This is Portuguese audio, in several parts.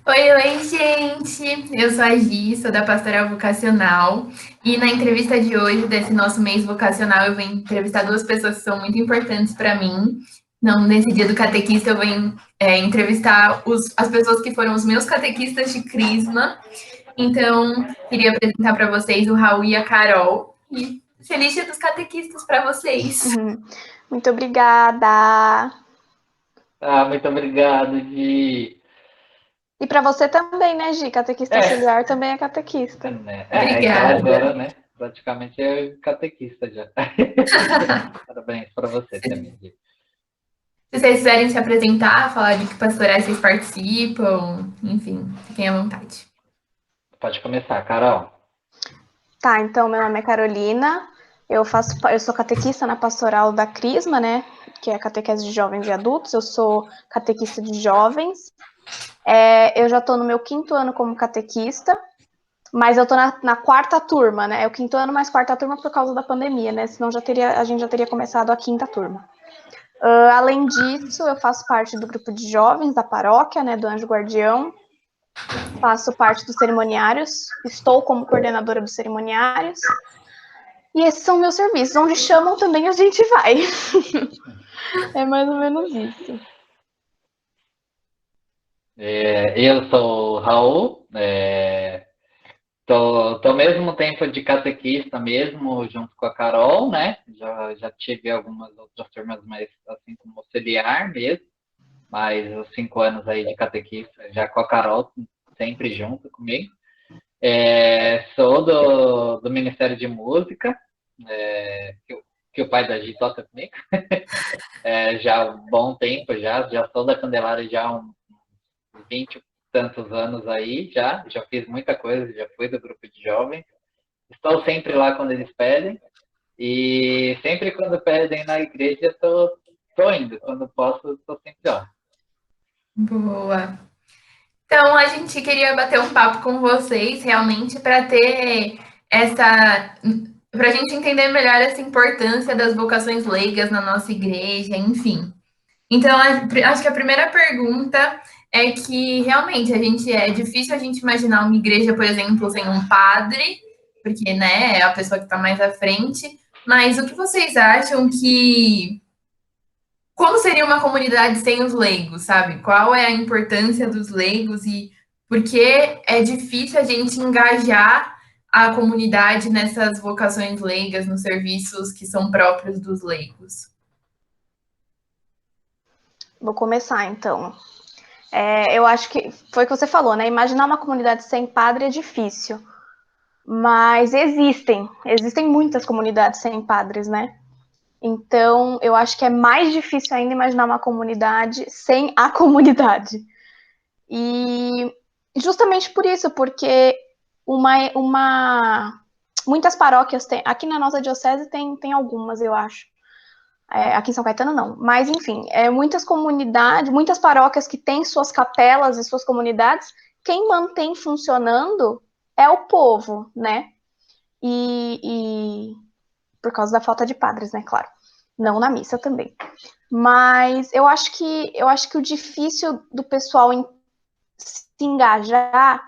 Oi, gente! Eu sou a Gi, sou da Pastoral Vocacional e na entrevista de hoje, desse nosso mês vocacional, eu venho entrevistar duas pessoas que são muito importantes para mim. Não, nesse dia do catequista, eu venho entrevistar as pessoas que foram os meus catequistas de Crisma. Então, queria apresentar para vocês o Raul e a Carol. E feliz dia dos catequistas para vocês! Muito obrigada. Muito obrigado, Gi. E para você também, né, Gi? Catequista É, auxiliar também é catequista. né? É que ela Obrigada! agora, né? Praticamente é catequista já. Parabéns para você também, Gi. Se vocês quiserem se apresentar, falar de que pastorais vocês participam, enfim, fiquem à vontade. Pode começar, Carol. Tá, então meu nome é Carolina. Eu sou catequista na pastoral da Crisma, né? Que é a catequese de jovens e adultos. Eu sou catequista de jovens. Eu já estou no meu 5º ano como catequista, mas eu estou na 4ª turma, né? É o 5º ano mais 4ª turma por causa da pandemia, né? Senão a gente já teria começado a 5ª turma. Além disso, eu faço parte do grupo de jovens da paróquia, né, do Anjo Guardião. Faço parte dos cerimoniários, estou como coordenadora dos cerimoniários. E esses são meus serviços. Onde chamam também a gente vai. É mais ou menos isso. Eu sou o Raul. Tô ao mesmo tempo de catequista mesmo, junto com a Carol, né? Já tive algumas outras turmas, mas assim como auxiliar mesmo. Mas os 5 anos aí de catequista, já com a Carol, sempre junto comigo. Sou do Ministério de Música, que o pai da Gi toca comigo. Já há um bom tempo, já sou da Candelária já há uns 20 e tantos anos aí, já fiz muita coisa, já fui do grupo de jovens. Estou sempre lá quando eles pedem, e sempre quando pedem na igreja, tô indo. Quando posso, estou sempre lá. Boa. Então, a gente queria bater um papo com vocês, realmente, para ter essa. Para a gente entender melhor essa importância das vocações leigas na nossa igreja, enfim. Então, acho que a primeira pergunta é que realmente é difícil a gente imaginar uma igreja, por exemplo, sem um padre, porque né, é a pessoa que está mais à frente. Mas o que vocês acham que como seria uma comunidade sem os leigos, sabe? Qual é a importância dos leigos e por que é difícil a gente engajar a comunidade nessas vocações leigas, nos serviços que são próprios dos leigos? Vou começar, então. Eu acho que foi o que você falou, né? Imaginar uma comunidade sem padre é difícil. Mas existem muitas comunidades sem padres, né? Então, eu acho que é mais difícil ainda imaginar uma comunidade sem a comunidade. E justamente por isso, porque muitas paróquias têm, aqui na nossa diocese tem algumas, eu acho. Aqui em São Caetano não, mas enfim, muitas comunidades, muitas paróquias que têm suas capelas e suas comunidades, quem mantém funcionando é o povo, né? E por causa da falta de padres, né, claro. Não na missa também. Mas eu acho que o difícil do pessoal se engajar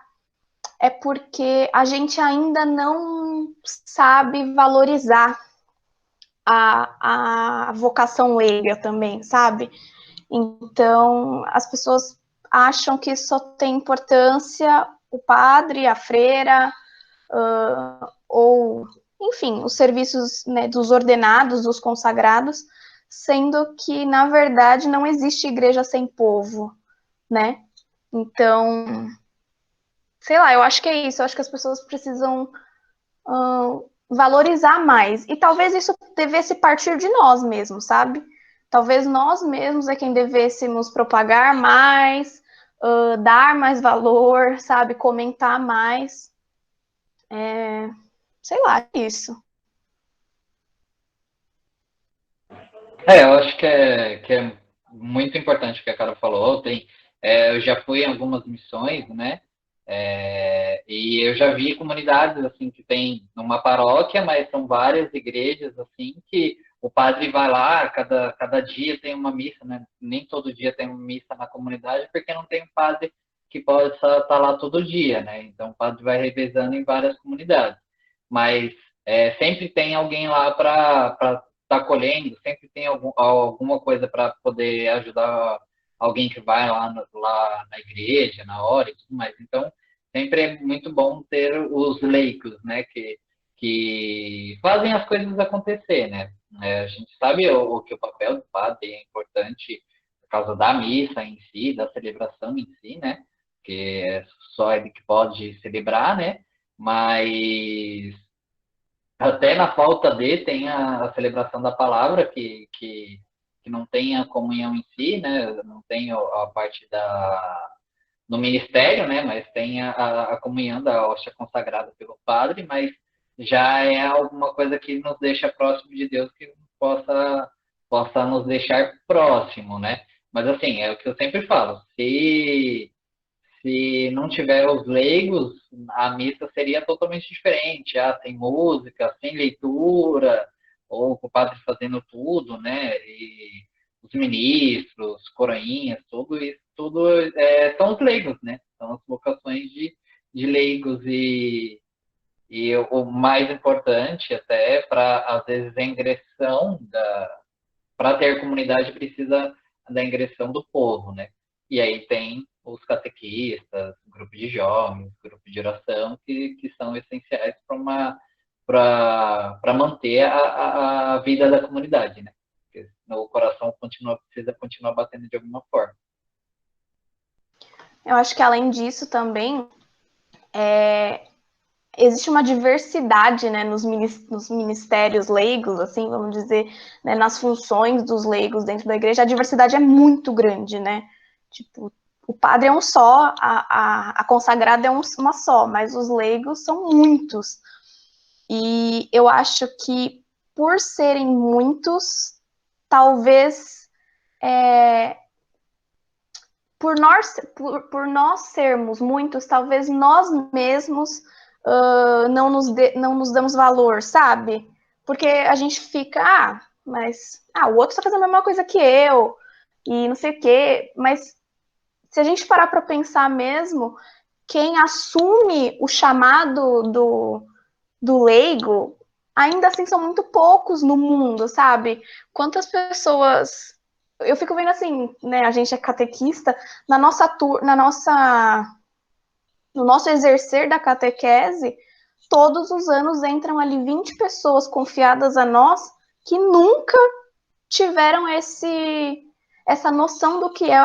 é porque a gente ainda não sabe valorizar a vocação leiga também, sabe? Então, as pessoas acham que só tem importância o padre, a freira, ou, enfim, os serviços, né, dos ordenados, dos consagrados, sendo que, na verdade, não existe igreja sem povo, né? Então, sei lá, eu acho que é isso. Eu acho que as pessoas precisam valorizar mais. E talvez isso devesse partir de nós mesmos, sabe? Talvez nós mesmos é quem devêssemos propagar mais, dar mais valor, sabe? Comentar mais. Sei lá, isso. Eu acho que é muito importante o que a Carol falou. Eu já fui em algumas missões, né? E eu já vi comunidades assim que tem uma paróquia, mas são várias igrejas assim que o padre vai lá, cada dia tem uma missa, né? Nem todo dia tem uma missa na comunidade, porque não tem um padre que possa estar lá todo dia, né? Então o padre vai revezando em várias comunidades. Mas sempre tem alguém lá para estar colhendo, sempre tem alguma coisa para poder ajudar alguém que vai lá na igreja, na hora e tudo mais. Então, sempre é muito bom ter os leigos, né? Que fazem as coisas acontecer, né? A gente sabe que o papel do padre é importante por causa da missa em si, da celebração em si, né? Que é só ele que pode celebrar, né? Mas até na falta de tem a celebração da palavra, que não tem a comunhão em si, né? Não tem a parte no ministério, né? Mas tem a comunhão da hóstia consagrada pelo padre, mas já é alguma coisa que nos deixa próximo de Deus, que possa nos deixar próximo, né? Mas assim, é o que eu sempre falo, se não tiver os leigos, a missa seria totalmente diferente, sem música, sem leitura, ou o padre fazendo tudo, né? E os ministros, coroinhas, tudo isso, tudo são os leigos, né? São as vocações de leigos e o mais importante até para, às vezes, a ingressão para ter comunidade precisa da ingressão do povo, né? E aí tem os catequistas, grupo de jovens, grupo de oração, que são essenciais para manter a vida da comunidade, né? Porque o coração precisa continuar batendo de alguma forma. Eu acho que além disso também existe uma diversidade, né, nos ministérios leigos, assim, vamos dizer, né, nas funções dos leigos dentro da igreja, a diversidade é muito grande, né? Tipo, o padre é um só, a consagrada é uma só, mas os leigos são muitos. E eu acho que, por serem muitos, talvez por nós sermos muitos, talvez nós mesmos não nos damos valor, sabe? Porque a gente fica, mas o outro está fazendo a mesma coisa que eu, e não sei o quê. Mas se a gente parar para pensar mesmo, quem assume o chamado do leigo, ainda assim são muito poucos no mundo, sabe? Quantas pessoas... Eu fico vendo assim, né, a gente é catequista, no nosso exercer da catequese, todos os anos entram ali 20 pessoas confiadas a nós que nunca tiveram essa noção do que é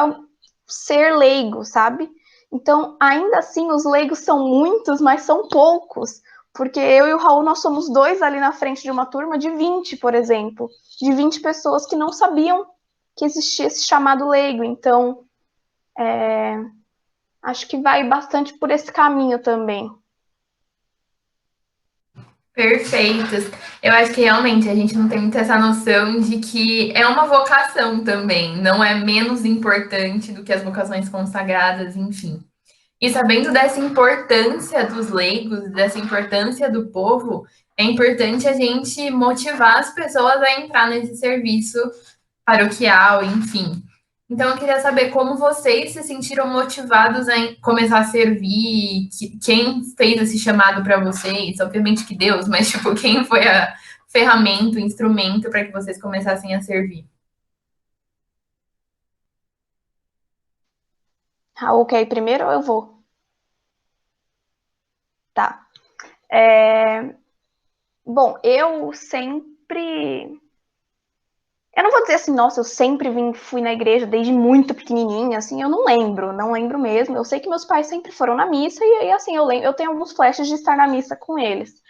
ser leigo, sabe? Então, ainda assim, os leigos são muitos, mas são poucos, porque eu e o Raul, nós somos dois ali na frente de uma turma de 20, por exemplo, de 20 pessoas que não sabiam que existia esse chamado leigo. Então, acho que vai bastante por esse caminho também. Perfeitos. Eu acho que realmente a gente não tem muito essa noção de que é uma vocação também, não é menos importante do que as vocações consagradas, enfim. E sabendo dessa importância dos leigos, dessa importância do povo, é importante a gente motivar as pessoas a entrar nesse serviço paroquial, enfim. Então, eu queria saber como vocês se sentiram motivados a começar a servir, quem fez esse chamado para vocês, obviamente que Deus, mas, tipo, quem foi a ferramenta, o instrumento para que vocês começassem a servir? Raul, quer ir primeiro ou eu vou? Tá. Bom, eu sempre... Eu não vou dizer assim, nossa, eu sempre fui na igreja desde muito pequenininha, assim, eu não lembro mesmo. Eu sei que meus pais sempre foram na missa e assim, eu tenho alguns flashes de estar na missa com eles.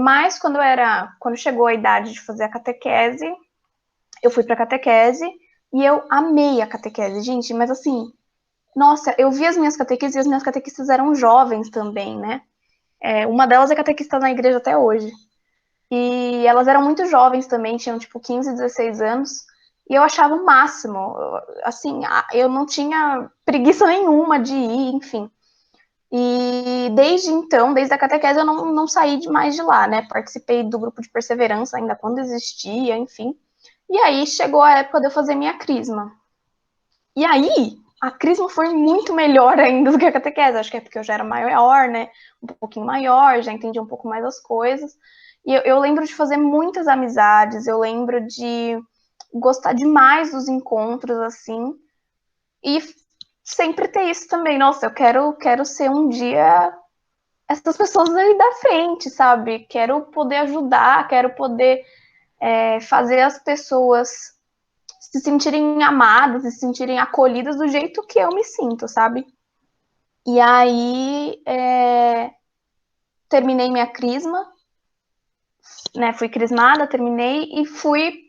Mas quando chegou a idade de fazer a catequese, eu fui pra catequese e eu amei a catequese, gente, mas assim, nossa, eu vi as minhas catequistas e as minhas catequistas eram jovens também, né? Uma delas é catequista na igreja até hoje. E elas eram muito jovens também, tinham tipo 15, 16 anos. E eu achava o máximo. Assim, eu não tinha preguiça nenhuma de ir, enfim. E desde então, desde a catequese, eu não saí mais de lá, né? Participei do grupo de perseverança ainda quando existia, enfim. E aí chegou a época de eu fazer minha crisma. E aí, a crisma foi muito melhor ainda do que a catequese. Acho que é porque eu já era maior, né? Um pouquinho maior, já entendi um pouco mais as coisas. E eu lembro de fazer muitas amizades, eu lembro de gostar demais dos encontros, assim. E sempre ter isso também. Nossa, eu quero ser um dia essas pessoas ali da frente, sabe? Quero poder ajudar, quero poder fazer as pessoas se sentirem amadas, se sentirem acolhidas do jeito que eu me sinto, sabe? E aí terminei minha crisma, né? Fui crismada, terminei e fui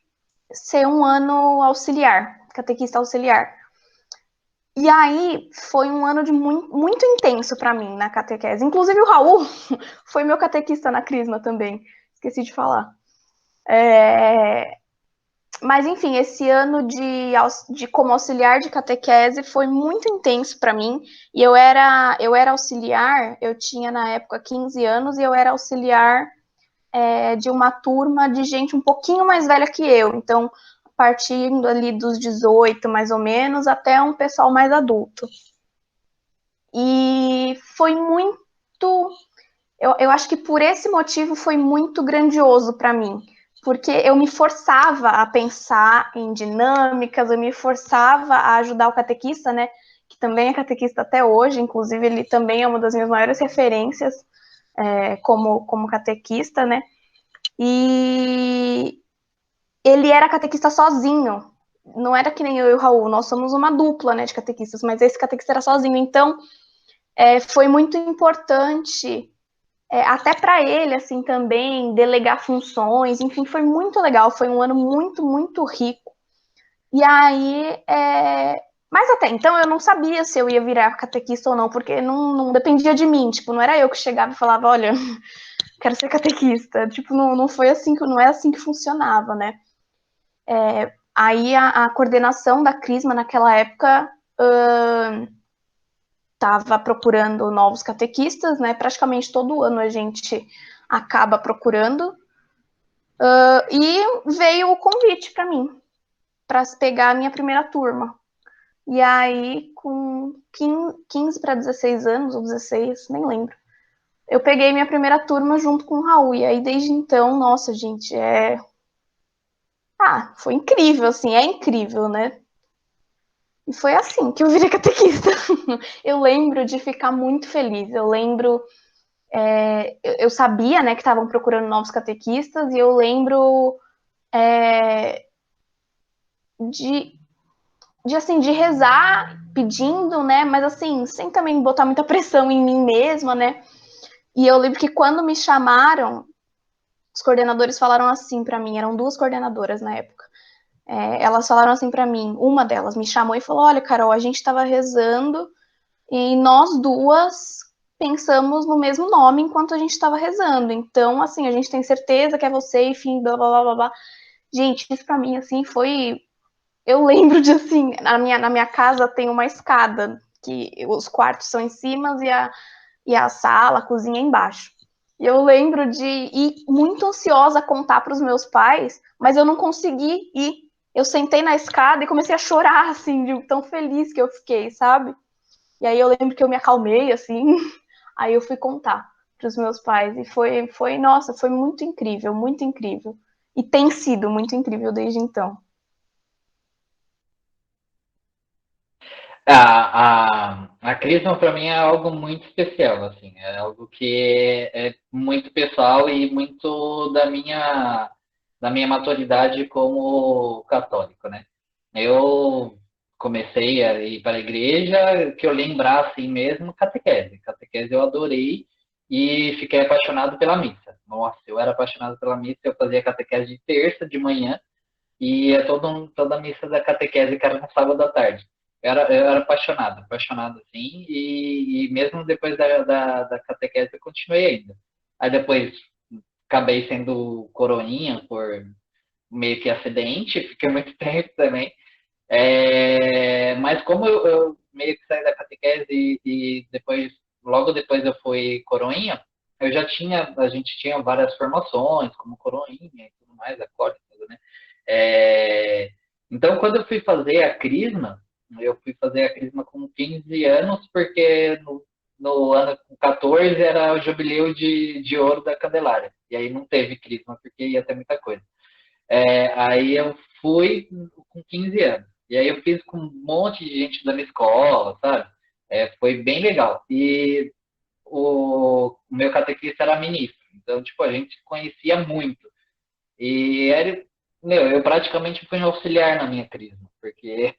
ser um ano auxiliar, catequista auxiliar. E aí foi um ano de muito intenso para mim na catequese. Inclusive o Raul foi meu catequista na crisma também. Esqueci de falar. Mas enfim, esse ano de como auxiliar de catequese foi muito intenso para mim. E eu era auxiliar, eu tinha na época 15 anos e eu era auxiliar de uma turma de gente um pouquinho mais velha que eu. Então, partindo ali dos 18, mais ou menos, até um pessoal mais adulto. E foi muito. Eu acho que por esse motivo foi muito grandioso para mim, porque eu me forçava a pensar em dinâmicas, eu me forçava a ajudar o catequista, né? Que também é catequista até hoje, inclusive ele também é uma das minhas maiores referências como catequista, né? E ele era catequista sozinho, não era que nem eu e o Raul, nós somos uma dupla, né, de catequistas, mas esse catequista era sozinho, então foi muito importante, até para ele, assim, também, delegar funções, enfim, foi muito legal, foi um ano muito, muito rico. E aí, mas até então eu não sabia se eu ia virar catequista ou não, porque não dependia de mim, tipo, não era eu que chegava e falava, olha, quero ser catequista, tipo, não foi assim, não é assim que funcionava, né? Aí a coordenação da Crisma naquela época estava procurando novos catequistas, né? Praticamente todo ano a gente acaba procurando. E veio o convite para mim, para pegar a minha primeira turma. E aí, com 15 para 16 anos, ou 16, nem lembro, eu peguei minha primeira turma junto com o Raul. E aí, desde então, nossa, gente, foi incrível, assim, é incrível, né? E foi assim que eu virei catequista. Eu lembro de ficar muito feliz. Eu lembro, eu sabia, né, que estavam procurando novos catequistas, e eu lembro de rezar, pedindo, né, mas assim, sem também botar muita pressão em mim mesma, né. E eu lembro que quando me chamaram, os coordenadores falaram assim para mim, eram duas coordenadoras na época. Elas falaram assim para mim, uma delas me chamou e falou: olha, Carol, a gente estava rezando e nós duas pensamos no mesmo nome enquanto a gente estava rezando. Então, assim, a gente tem certeza que é você, enfim, blá, blá, blá, blá. Gente, isso pra mim, assim, foi... Eu lembro de, assim, na minha casa tem uma escada, que os quartos são em cima e a sala, a cozinha embaixo. E eu lembro de ir muito ansiosa a contar para os meus pais, mas eu não consegui ir. Eu sentei na escada e comecei a chorar, assim, de tão feliz que eu fiquei, sabe? E aí eu lembro que eu me acalmei, assim, aí eu fui contar para os meus pais. E nossa, foi muito incrível, muito incrível. E tem sido muito incrível desde então. A Crisma para mim é algo muito especial, assim, é algo que é muito pessoal e muito da minha maturidade como católico, né? Eu comecei a ir para a igreja, que eu lembrar assim mesmo, catequese. Catequese eu adorei e fiquei apaixonado pela missa. Nossa, eu era apaixonado pela missa, eu fazia catequese de terça de manhã e toda a missa da catequese que era no sábado à tarde. Eu era apaixonado, assim, e mesmo depois da catequese eu continuei ainda. Aí depois acabei sendo coroinha por meio que acidente, fiquei muito tempo também. Mas como eu meio que saí da catequese e depois, logo depois eu fui coroinha, a gente tinha várias formações, como coroinha e tudo mais, acólitos, né? Então, quando eu fui fazer a crisma, eu fui fazer a crisma com 15 anos, porque no ano 14 era o jubileu de ouro da Candelária. E aí não teve crisma, porque ia ter muita coisa. Aí eu fui com 15 anos. E aí eu fiz com um monte de gente da minha escola, sabe? Foi bem legal. E o meu catequista era ministro. Então, tipo, a gente conhecia muito. E eu praticamente fui um auxiliar na minha crisma, porque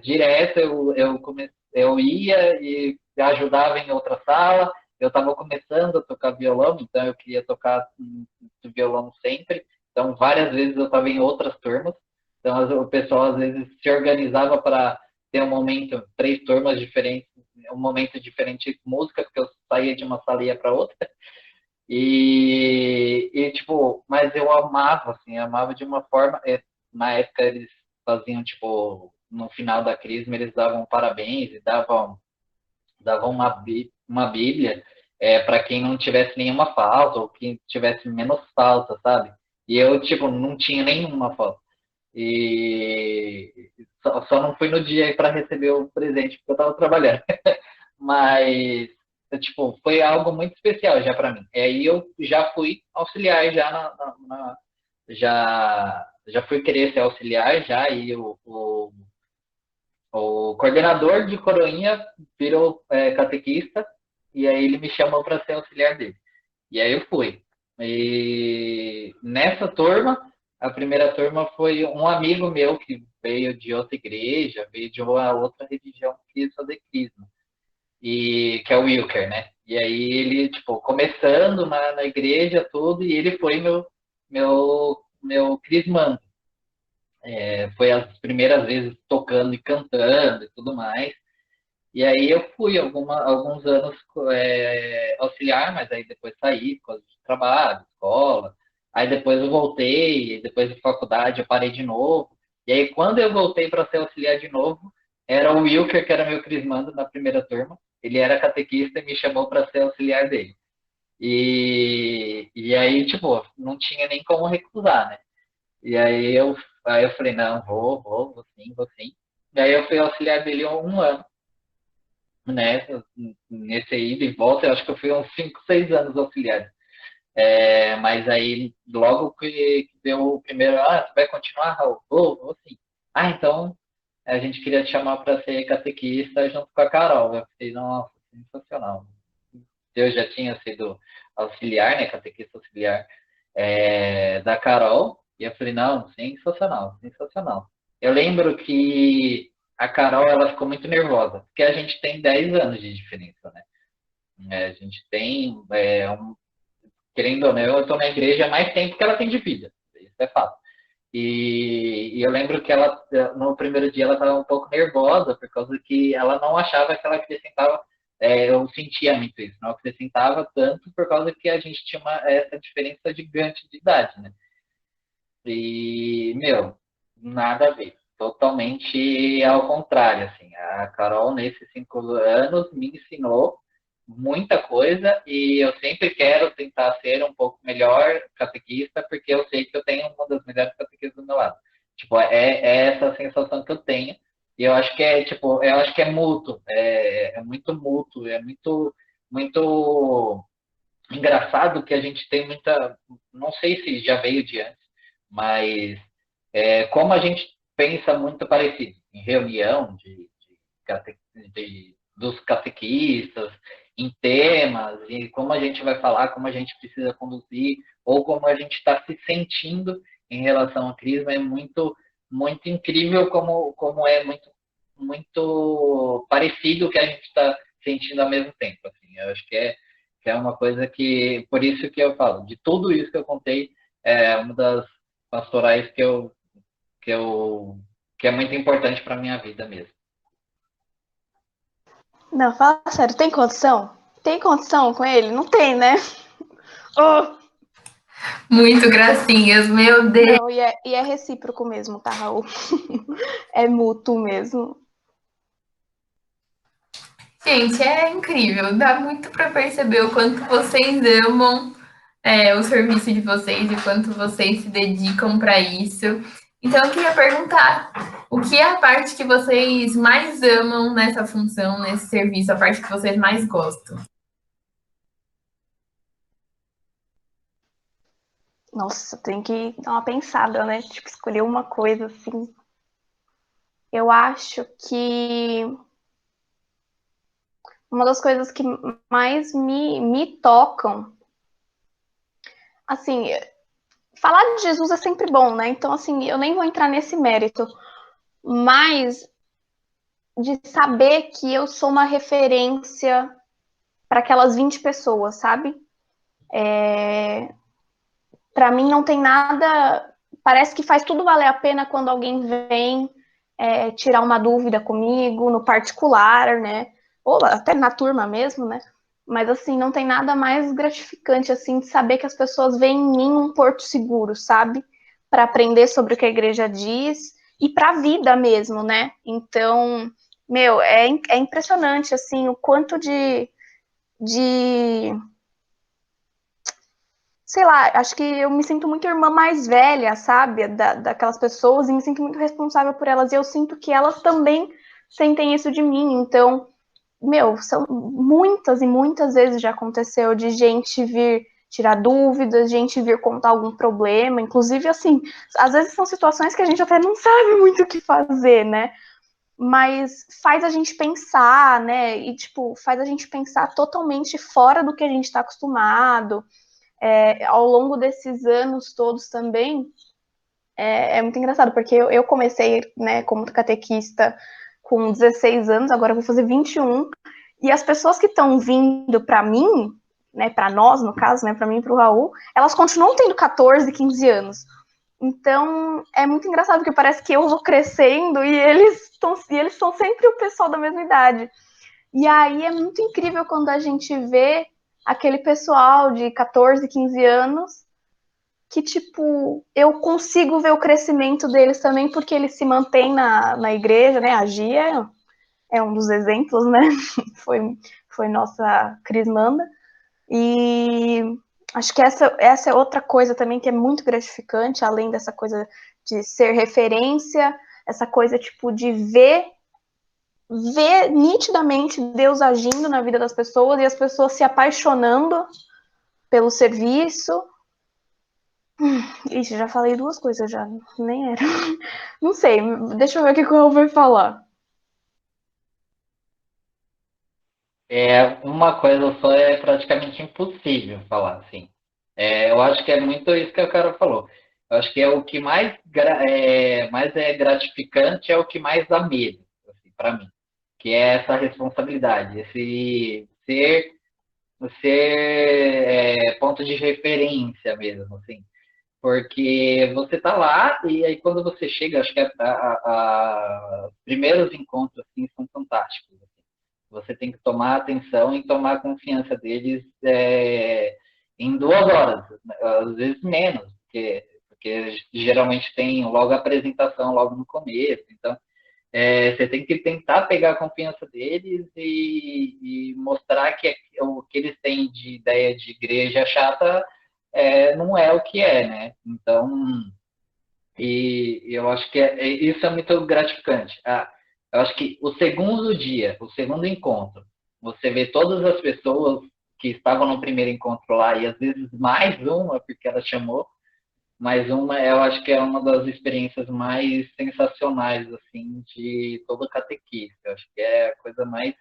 direto eu ia e ajudava em outra sala. Eu estava começando a tocar violão, então eu queria tocar violão sempre. Então, várias vezes eu estava em outras turmas. Então, o pessoal às vezes se organizava para ter um momento, 3 turmas diferentes, um momento diferente de música, porque eu saía de uma sala e ia para outra. Tipo, mas eu amava, assim, amava de uma forma. Na época eles faziam, tipo, no final da crisma, eles davam parabéns e davam uma Bíblia para quem não tivesse nenhuma falta ou quem tivesse menos falta, sabe? E eu, tipo, não tinha nenhuma falta. E só não fui no dia para receber o presente, porque eu estava trabalhando. Mas, tipo, foi algo muito especial já para mim. E aí eu já fui auxiliar, já fui querer ser auxiliar, já, e o coordenador de Coroinha virou catequista, e aí ele me chamou para ser auxiliar dele. E aí eu fui. E nessa turma, a primeira turma foi um amigo meu que veio de outra igreja, veio de uma outra religião que quis fazer crisma, e que é o Wilker, né? E aí ele, tipo, começando na igreja, tudo, e ele foi meu crismando. Foi as primeiras vezes tocando e cantando e tudo mais. E aí eu fui alguns anos auxiliar, mas aí depois saí por causa de trabalho, escola. Aí depois eu voltei, depois de faculdade eu parei de novo. E aí quando eu voltei para ser auxiliar de novo, era o Wilker, que era meu crismando na primeira turma. Ele era catequista e me chamou para ser auxiliar dele. E aí, tipo, não tinha nem como recusar, né? E aí eu falei, não, vou sim, vou sim. E aí eu fui auxiliar dele há um ano, né? Nesse ida e volta, eu acho que eu fui uns 5, 6 anos auxiliar. Mas aí, logo que deu o primeiro, você vai continuar, Raul? Vou sim. Então, a gente queria te chamar para ser catequista junto com a Carol. Eu falei, nossa, sensacional. Eu já tinha sido auxiliar, né, catequista auxiliar da Carol, e eu falei, não, sensacional, sensacional. Eu lembro que a Carol, ela ficou muito nervosa, porque a gente tem 10 anos de diferença, né? A gente tem, querendo ou não, eu estou na igreja há mais tempo que ela tem de vida, isso é fato. E eu lembro que ela, no primeiro dia, ela estava um pouco nervosa, por causa que ela não achava que ela acrescentava, eu sentia muito isso, não acrescentava tanto por causa que a gente tinha essa diferença gigante de idade, né? E, meu, nada a ver. Totalmente ao contrário, assim. A Carol, nesses 5 anos, me ensinou muita coisa e eu sempre quero tentar ser um pouco melhor catequista, porque eu sei que eu tenho uma das melhores catequistas do meu lado. Tipo, é essa sensação que eu tenho. E eu acho que tipo, eu acho que é mútuo, é muito mútuo, é muito, muito engraçado que a gente tem muita, não sei se já veio de antes, mas como a gente pensa muito parecido em reunião dos catequistas, em temas, e como a gente vai falar, como a gente precisa conduzir, ou como a gente está se sentindo em relação à crisma, é muito, muito incrível como é muito, muito parecido o que a gente está sentindo ao mesmo tempo. Assim. Eu acho que é uma coisa que, por isso que eu falo, de tudo isso que eu contei, é uma das pastorais que, eu, que é muito importante para a minha vida mesmo. Não, fala sério, tem condição? Tem condição com ele? Não tem, né? Oh! Muito gracinhas, meu Deus. Não, e é recíproco mesmo, tá, Raul? É mútuo mesmo. Gente, é incrível. Dá muito para perceber o quanto vocês amam o serviço de vocês e quanto vocês se dedicam para isso. Então, eu queria perguntar o que é a parte que vocês mais amam nessa função, nesse serviço, a parte que vocês mais gostam? Nossa, tem que dar uma pensada, né? Tipo, escolher uma coisa assim. Eu acho que uma das coisas que mais me tocam, assim, falar de Jesus é sempre bom, né? Então, assim, eu nem vou entrar nesse mérito, mas de saber que eu sou uma referência para aquelas 20 pessoas, sabe? Para mim não tem nada. Parece que faz tudo valer a pena quando alguém vem tirar uma dúvida comigo, no particular, né? Ou até na turma mesmo, né? Mas assim, não tem nada mais gratificante assim de saber que as pessoas veem em mim um porto seguro, sabe? Para aprender sobre o que a igreja diz e para a vida mesmo, né? Então, meu, é impressionante assim o quanto de sei lá, acho que eu me sinto muito irmã mais velha, sabe? Daquelas pessoas e me sinto muito responsável por elas. E eu sinto que elas também sentem isso de mim. Então, meu, são muitas e muitas vezes já aconteceu de gente vir tirar dúvidas, gente vir contar algum problema. Inclusive, assim, às vezes são situações que a gente até não sabe muito o que fazer, né? Mas faz a gente pensar, né? E, tipo, faz a gente pensar totalmente fora do que a gente está acostumado ao longo desses anos todos também, muito engraçado, porque eu comecei, né, como catequista com 16 anos, agora eu vou fazer 21, e as pessoas que estão vindo para mim, né, para nós, no caso, né, para mim e para o Raul, elas continuam tendo 14, 15 anos. Então, é muito engraçado, porque parece que eu vou crescendo e eles são sempre o pessoal da mesma idade. E aí é muito incrível quando a gente vê aquele pessoal de 14, 15 anos que, tipo, eu consigo ver o crescimento deles também, porque eles se mantêm na igreja, né? A Gia é um dos exemplos, né? Foi nossa crismanda. E acho que essa é outra coisa também que é muito gratificante, além dessa coisa de ser referência, essa coisa, tipo, de ver nitidamente Deus agindo na vida das pessoas e as pessoas se apaixonando pelo serviço. Ixi, já falei duas coisas já, nem era. Não sei, deixa eu ver o que o Raul vai falar. Uma coisa só é praticamente impossível falar, assim. Eu acho que é muito isso que o cara falou. Eu acho que é o que mais é gratificante, é o que mais dá medo, assim, para mim. Que é essa responsabilidade, esse ser ponto de referência mesmo, assim. Porque você tá lá e aí quando você chega, acho que os primeiros encontros assim, são fantásticos. Assim. Você tem que tomar atenção e tomar confiança deles em 2 horas, às vezes menos, porque geralmente tem logo a apresentação logo no começo. Então, você tem que tentar pegar a confiança deles e mostrar que o que eles têm de ideia de igreja chata não é o que é, né? Então, e eu acho que isso é muito gratificante. Eu acho que o segundo dia, o segundo encontro, você vê todas as pessoas que estavam no primeiro encontro lá, e às vezes mais uma, porque ela chamou, mais uma, eu acho que é uma das experiências mais sensacionais, assim, de todo catequista. Eu acho que é a coisa mais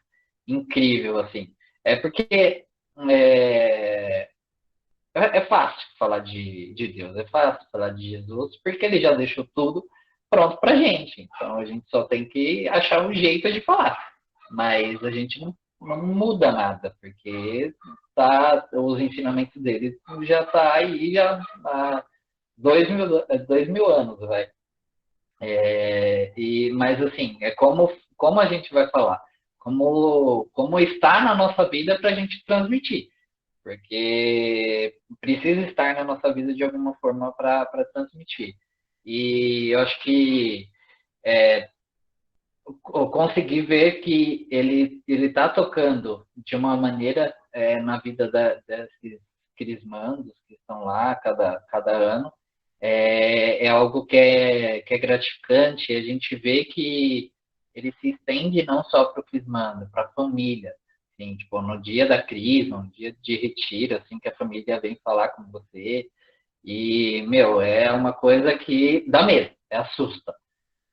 incrível, assim. É porque é, é fácil falar de Deus, é fácil falar de Jesus, porque ele já deixou tudo pronto pra gente. Então a gente só tem que achar um jeito de falar. Mas a gente não muda nada, porque os ensinamentos dele já tá aí já há 2.000 anos, vai. Mas assim, é como a gente vai falar, como está na nossa vida para a gente transmitir, porque precisa estar na nossa vida de alguma forma para transmitir. E eu acho que eu consegui ver que ele está tocando de uma maneira na vida desses crismandos que estão lá cada ano, é algo que é gratificante. A gente vê que ele se estende não só para o crismando, para a família. Assim, tipo, no dia da crisma, no dia de retiro, assim, que a família vem falar com você. E, meu, é uma coisa que dá medo, assusta.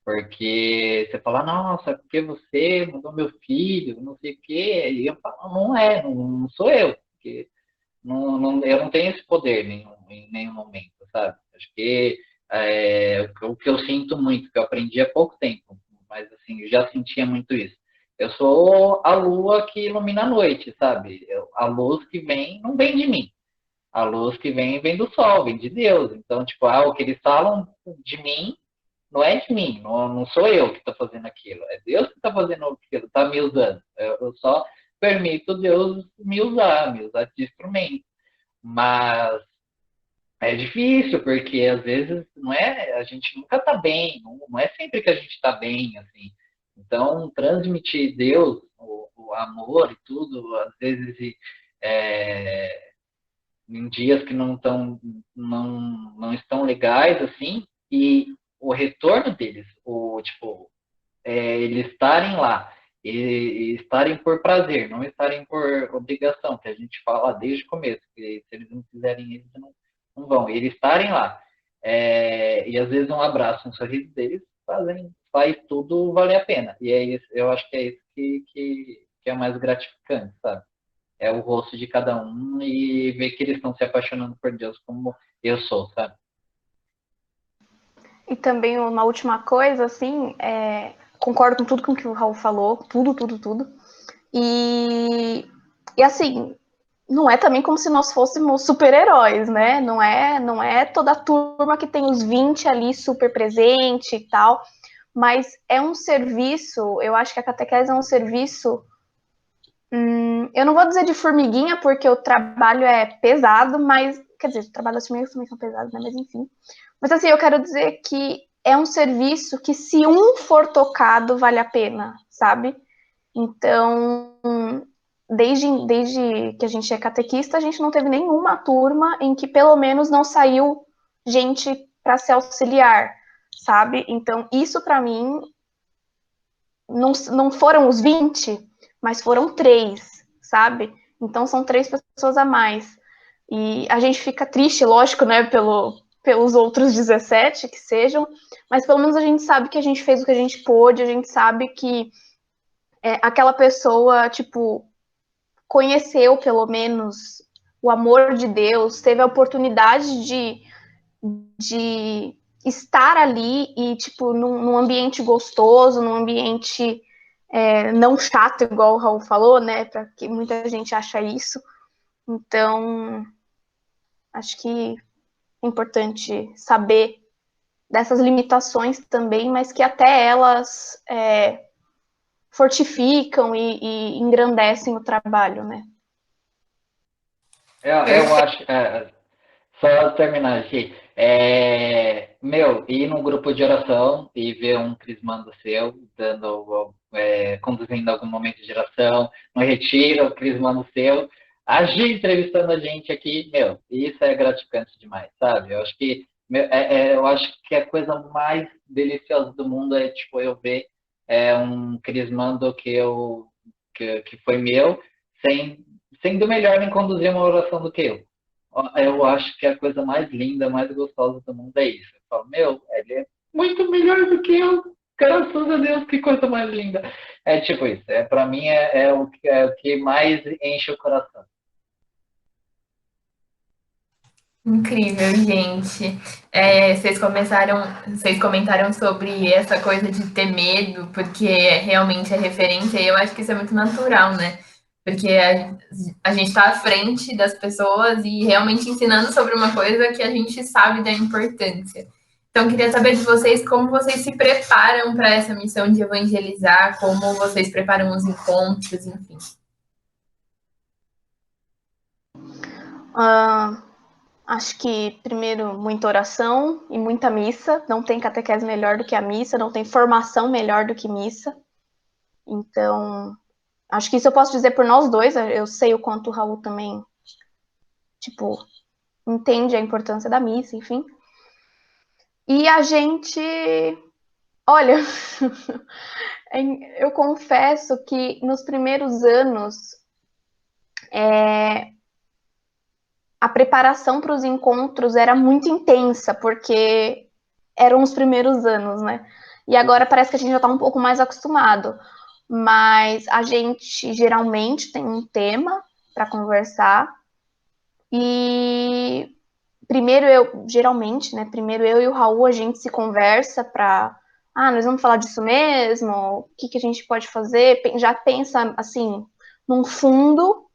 Porque você fala, nossa, porque você mudou meu filho, não sei o quê. E eu falo, não sou eu. Porque eu não tenho esse poder em nenhum momento, sabe? Acho que o que eu sinto muito, que eu aprendi há pouco tempo, mas assim, eu já sentia muito isso. Eu sou a lua que ilumina a noite, sabe? A luz que vem não vem de mim. A luz que vem do sol, vem de Deus. Então, tipo, o que eles falam de mim não é de mim, não sou eu que estou fazendo aquilo. É Deus que está fazendo aquilo, está me usando. Eu só permito Deus me usar de instrumento. Mas é difícil, porque às vezes não é, a gente nunca está bem, não é sempre que a gente está bem, assim. Então, transmitir Deus, o amor e tudo, às vezes é, em dias que não estão legais, assim, e o retorno deles, eles estarem lá, e estarem por prazer, não estarem por obrigação, que a gente fala desde o começo, que se eles não quiserem, eles não vão. Eles estarem lá, e às vezes um abraço, um sorriso deles faz tudo valer a pena. E é isso, eu acho que é isso que é mais gratificante, sabe? É o rosto de cada um e ver que eles estão se apaixonando por Deus como eu sou, sabe? E também uma última coisa, assim, concordo com tudo que o Raul falou, tudo, tudo, tudo. E assim, não é também como se nós fôssemos super-heróis, né? Não é toda a turma que tem os 20 ali super presente e tal, mas é um serviço, eu acho que a catequese é um serviço, eu não vou dizer de formiguinha, porque o trabalho é pesado, mas, quer dizer, o trabalho das formigas também são pesados, né? Mas enfim. Mas assim, eu quero dizer que é um serviço que se um for tocado, vale a pena, sabe? Então, desde que a gente é catequista, a gente não teve nenhuma turma em que pelo menos não saiu gente para se auxiliar, sabe? Então, isso para mim não foram os 20, mas foram 3, sabe? Então são 3 pessoas a mais. E a gente fica triste, lógico, né, pelos outros 17 que sejam, mas pelo menos a gente sabe que a gente fez o que a gente pôde, a gente sabe que aquela pessoa, tipo, conheceu pelo menos o amor de Deus, teve a oportunidade de estar ali e, tipo, num ambiente gostoso, num ambiente não chato, igual o Raul falou, né? Para que muita gente acha isso. Então, acho que é importante saber dessas limitações também, mas que até elas fortificam e engrandecem o trabalho, né? Eu acho, só terminar aqui. Ir num grupo de oração e ver um crismando seu, conduzindo algum momento de oração, no retiro, o crismando seu, agir entrevistando a gente aqui, isso é gratificante demais, sabe? Eu acho que eu acho que a coisa mais deliciosa do mundo é tipo eu ver um crismando que foi meu, sendo melhor em conduzir uma oração do que eu. Eu acho que a coisa mais linda, mais gostosa do mundo é isso. Eu falo, ele é muito melhor do que eu. Graças a Deus, que coisa mais linda. É tipo isso. Para mim é o que mais enche o coração. Incrível, gente. Vocês comentaram sobre essa coisa de ter medo, porque realmente é referência, e eu acho que isso é muito natural, né? Porque a gente está à frente das pessoas e realmente ensinando sobre uma coisa que a gente sabe da importância. Então, eu queria saber de vocês como vocês se preparam para essa missão de evangelizar, como vocês preparam os encontros, enfim. Acho que, primeiro, muita oração e muita missa. Não tem catequese melhor do que a missa, não tem formação melhor do que missa. Então, acho que isso eu posso dizer por nós dois. Eu sei o quanto o Raul também, tipo, entende a importância da missa, enfim. E a gente, olha, eu confesso que nos primeiros anos a preparação para os encontros era muito intensa, porque eram os primeiros anos, né? E agora parece que a gente já está um pouco mais acostumado. Mas a gente geralmente tem um tema para conversar. E geralmente, né? Primeiro eu e o Raul, a gente se conversa para. Ah, nós vamos falar disso mesmo? O que a gente pode fazer? Já pensa, assim, num fundo.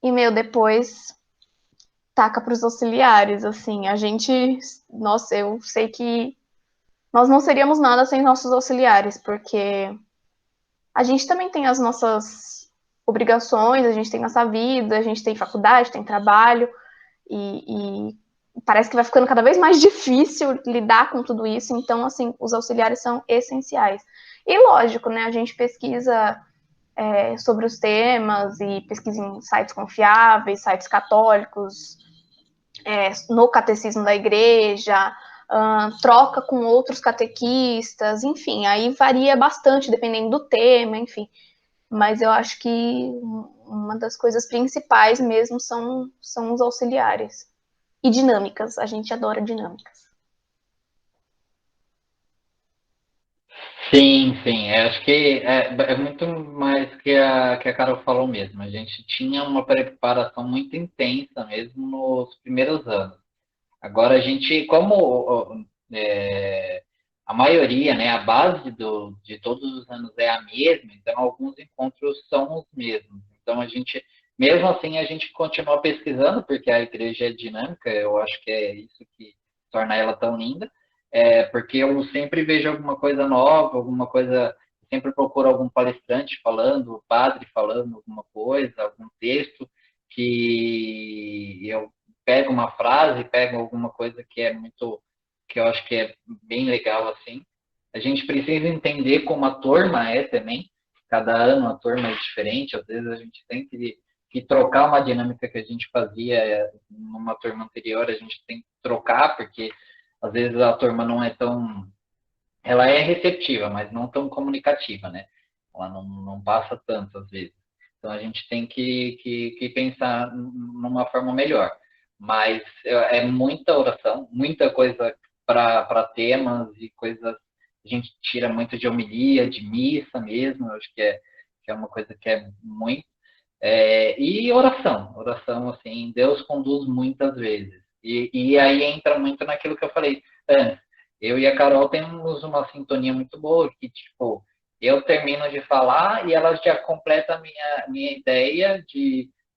E, depois taca para os auxiliares, assim. A gente. Nossa, eu sei que nós não seríamos nada sem nossos auxiliares, porque a gente também tem as nossas obrigações, a gente tem nossa vida, a gente tem faculdade, tem trabalho, e parece que vai ficando cada vez mais difícil lidar com tudo isso, então, assim, os auxiliares são essenciais. E lógico, né, a gente pesquisa sobre os temas e pesquisa em sites confiáveis, sites católicos, no catecismo da igreja, troca com outros catequistas, enfim, aí varia bastante dependendo do tema, enfim. Mas eu acho que uma das coisas principais mesmo são os auxiliares. E dinâmicas, a gente adora dinâmicas. Sim, sim. Acho que é muito mais que a Carol falou mesmo. A gente tinha uma preparação muito intensa mesmo nos primeiros anos. Agora a gente, como a maioria, né, a base de todos os anos é a mesma, então alguns encontros são os mesmos. Então a gente, mesmo assim, a gente continua pesquisando, porque a igreja é dinâmica, eu acho que é isso que torna ela tão linda, porque eu sempre vejo alguma coisa nova, alguma coisa, sempre procuro algum palestrante falando, padre falando alguma coisa, algum texto que eu pego uma frase, pego alguma coisa que é muito, que eu acho que é bem legal assim. A gente precisa entender como a turma é também. Cada ano a turma é diferente. Às vezes a gente tem que trocar uma dinâmica que a gente fazia numa turma anterior. A gente tem que trocar porque às vezes a turma não é tão, ela é receptiva, mas não tão comunicativa, né? Ela não passa tanto às vezes. Então a gente tem que pensar numa forma melhor. Mas é muita oração, muita coisa para temas e coisas. A gente tira muito de homilia, de missa mesmo, eu acho que é uma coisa que é muito. E oração, oração, assim, Deus conduz muitas vezes. E aí entra muito naquilo que eu falei antes. Eu e a Carol temos uma sintonia muito boa, que, tipo, eu termino de falar e ela já completa a minha ideia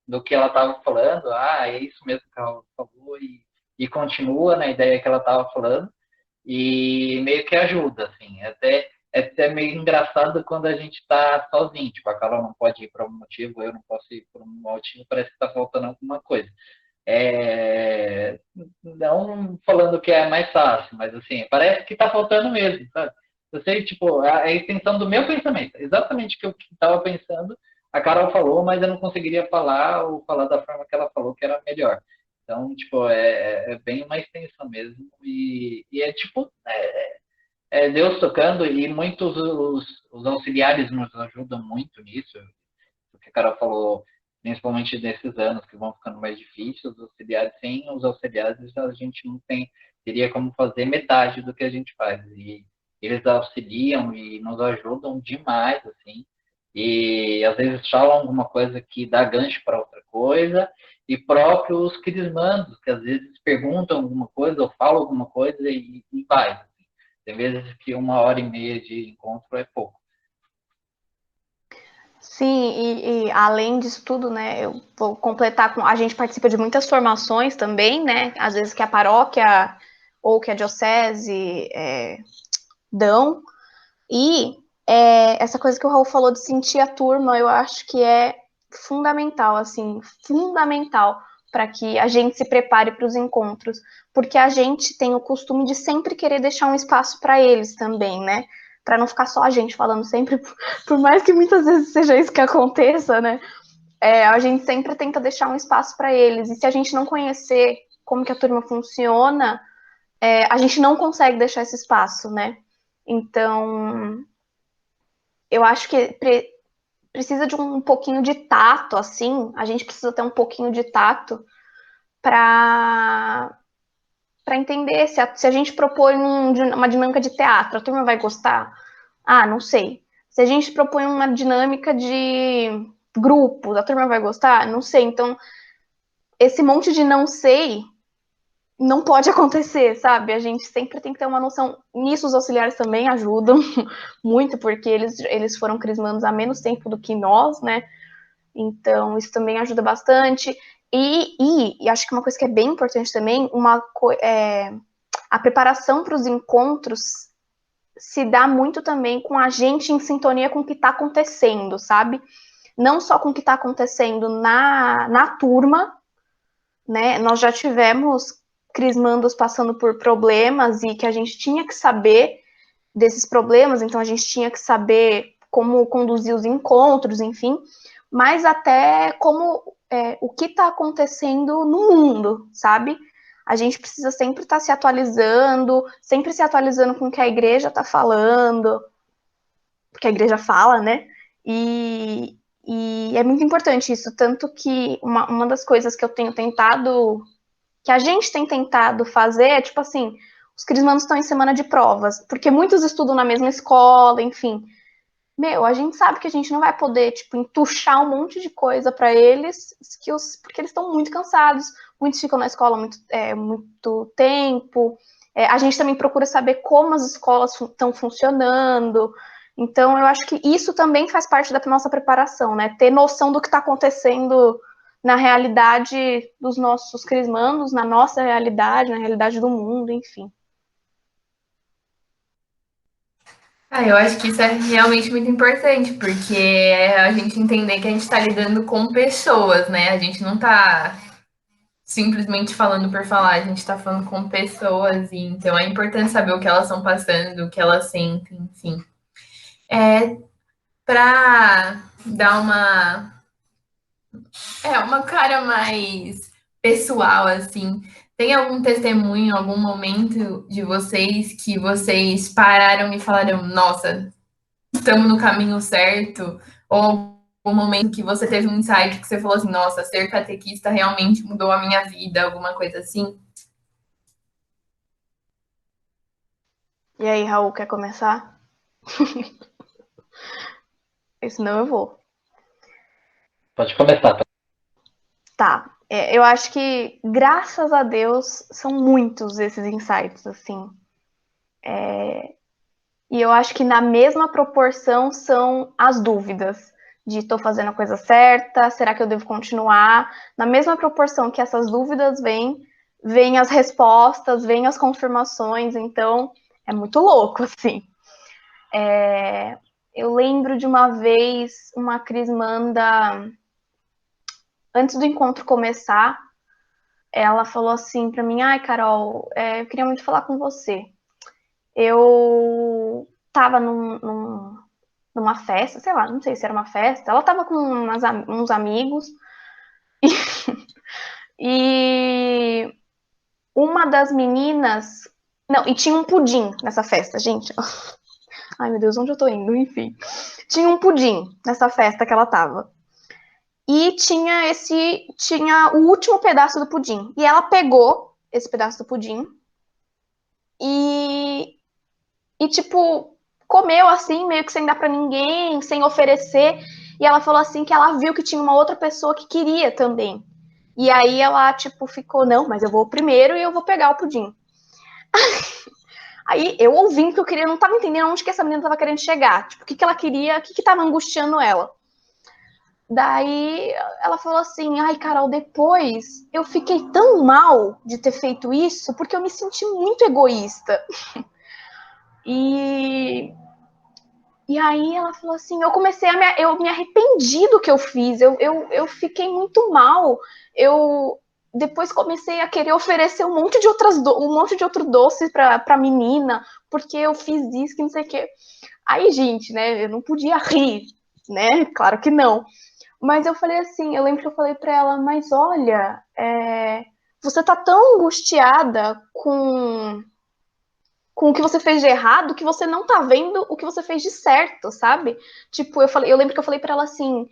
do que ela estava falando. Ah, é isso mesmo que ela falou, e continua na ideia que ela estava falando, e meio que ajuda, assim. É até meio engraçado quando a gente está sozinho. Tipo, a Carol não pode ir por algum motivo, eu não posso ir por um motivo, parece que está faltando alguma coisa. Não falando que é mais fácil, mas assim, parece que está faltando mesmo, sabe? Eu sei, tipo, a extensão do meu pensamento, exatamente o que eu estava pensando, a Carol falou, mas eu não conseguiria falar ou falar da forma que ela falou que era melhor. Então, tipo, é bem uma extensão mesmo, e é tipo, Deus tocando, e muitos os auxiliares nos ajudam muito nisso, o que a Carol falou, principalmente nesses anos que vão ficando mais difíceis, os auxiliares, sem os auxiliares, a gente não teria como fazer metade do que a gente faz. E eles auxiliam e nos ajudam demais, assim. E às vezes falam alguma coisa que dá gancho para outra coisa, e próprios crismandos, que às vezes perguntam alguma coisa ou falam alguma coisa e vai. Assim. Tem vezes que 1 hora e meia de encontro é pouco. Sim, e além disso tudo, né, eu vou completar com. A gente participa de muitas formações também, né? Às vezes que a paróquia ou que a diocese dão. E essa coisa que o Raul falou de sentir a turma, eu acho que é fundamental, assim, fundamental para que a gente se prepare para os encontros, porque a gente tem o costume de sempre querer deixar um espaço para eles também, né? Para não ficar só a gente falando sempre, por mais que muitas vezes seja isso que aconteça, né? A gente sempre tenta deixar um espaço para eles. E se a gente não conhecer como que a turma funciona, a gente não consegue deixar esse espaço, né? Então, eu acho que precisa de um pouquinho de tato, assim, a gente precisa ter um pouquinho de tato para entender se a gente propõe uma dinâmica de teatro, a turma vai gostar? Ah, não sei. Se a gente propõe uma dinâmica de grupos, a turma vai gostar? Não sei. Então, esse monte de não sei não pode acontecer, sabe? A gente sempre tem que ter uma noção. Nisso, os auxiliares também ajudam muito, porque eles foram crismandos há menos tempo do que nós, né? Então, isso também ajuda bastante. E acho que uma coisa que é bem importante também, a preparação para os encontros se dá muito também com a gente em sintonia com o que está acontecendo, sabe? Não só com o que está acontecendo na turma, né? Nós já tivemos crismandos passando por problemas e que a gente tinha que saber desses problemas, então a gente tinha que saber como conduzir os encontros, enfim, mas até como o que está acontecendo no mundo, sabe? A gente precisa sempre estar sempre se atualizando com o que a igreja está falando, porque a igreja fala, né? E é muito importante isso, tanto que uma das coisas que eu tenho tentado, que a gente tem tentado fazer é, tipo assim, os crismandos estão em semana de provas, porque muitos estudam na mesma escola, enfim. Meu, a gente sabe que a gente não vai poder, tipo, entuchar um monte de coisa para eles, porque eles estão muito cansados, muitos ficam na escola muito tempo. A gente também procura saber como as escolas estão funcionando. Então, eu acho que isso também faz parte da nossa preparação, né? Ter noção do que está acontecendo na realidade dos nossos crismandos, na nossa realidade, na realidade do mundo, enfim. Eu acho que isso é realmente muito importante, porque é a gente entender que a gente está lidando com pessoas, né? A gente não está simplesmente falando por falar, a gente está falando com pessoas, e então é importante saber o que elas estão passando, o que elas sentem, enfim. Para dar uma cara mais pessoal, assim, tem algum testemunho, algum momento de vocês que vocês pararam e falaram, nossa, estamos no caminho certo? Ou um momento que você teve um insight que você falou assim, nossa, ser catequista realmente mudou a minha vida, alguma coisa assim? E aí, Raul, quer começar? Senão eu vou. Pode começar. Tá. Eu acho que, graças a Deus, são muitos esses insights, assim. E eu acho que na mesma proporção são as dúvidas de estou fazendo a coisa certa, será que eu devo continuar? Na mesma proporção que essas dúvidas vêm as respostas, vêm as confirmações, então é muito louco, assim. Eu lembro de uma vez, uma crismanda, antes do encontro começar, ela falou assim para mim, ai, Carol, eu queria muito falar com você. Eu tava numa festa, sei lá, não sei se era uma festa, ela tava com uns amigos e uma das meninas, não, e tinha um pudim nessa festa, gente. Ai, meu Deus, onde eu tô indo? Enfim. Tinha um pudim nessa festa que ela tava. E tinha o último pedaço do pudim. E ela pegou esse pedaço do pudim e tipo, comeu assim, meio que sem dar pra ninguém, sem oferecer. E ela falou assim que ela viu que tinha uma outra pessoa que queria também. E aí ela, tipo, ficou, não, mas eu vou primeiro e eu vou pegar o pudim. Aí eu ouvindo que eu queria, não tava entendendo onde que essa menina tava querendo chegar. Tipo, o que ela queria, o que tava angustiando ela. Daí ela falou assim, ai, Carol, depois eu fiquei tão mal de ter feito isso, porque eu me senti muito egoísta. E aí ela falou assim, eu me arrependi do que eu fiz, eu fiquei muito mal, eu depois comecei a querer oferecer um monte de outro doce pra menina, porque eu fiz isso, que não sei o quê. Aí, gente, né, eu não podia rir, né, claro que não. Mas eu falei assim, eu lembro que eu falei pra ela, mas olha, você tá tão angustiada com o que você fez de errado, que você não tá vendo o que você fez de certo, sabe? Tipo, eu lembro que eu falei pra ela assim,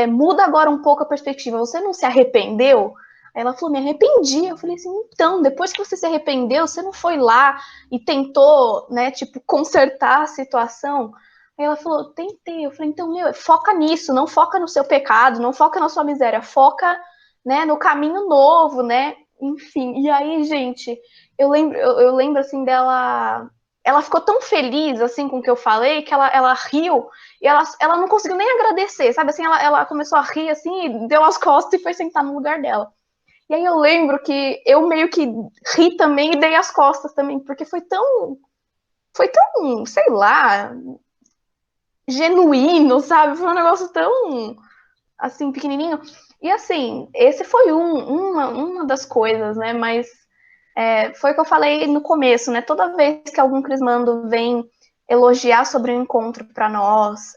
muda agora um pouco a perspectiva, você não se arrependeu? Aí ela falou, me arrependi. Eu falei assim, então, depois que você se arrependeu, você não foi lá e tentou, né, tipo, consertar a situação? Aí ela falou, tentei. Eu falei, então, foca nisso, não foca no seu pecado, não foca na sua miséria, foca, né, no caminho novo, né? Enfim, e aí, gente, eu lembro assim dela. Ela ficou tão feliz assim com o que eu falei que ela riu e ela não conseguiu nem agradecer, sabe? Assim, ela começou a rir assim, deu as costas e foi sentar no lugar dela. E aí eu lembro que eu meio que ri também e dei as costas também, porque foi tão, sei lá, genuíno, sabe? Foi um negócio tão, assim, pequenininho. E assim, esse foi uma das coisas, né? Mas foi o que eu falei no começo, né? Toda vez que algum crismando vem elogiar sobre o encontro para nós,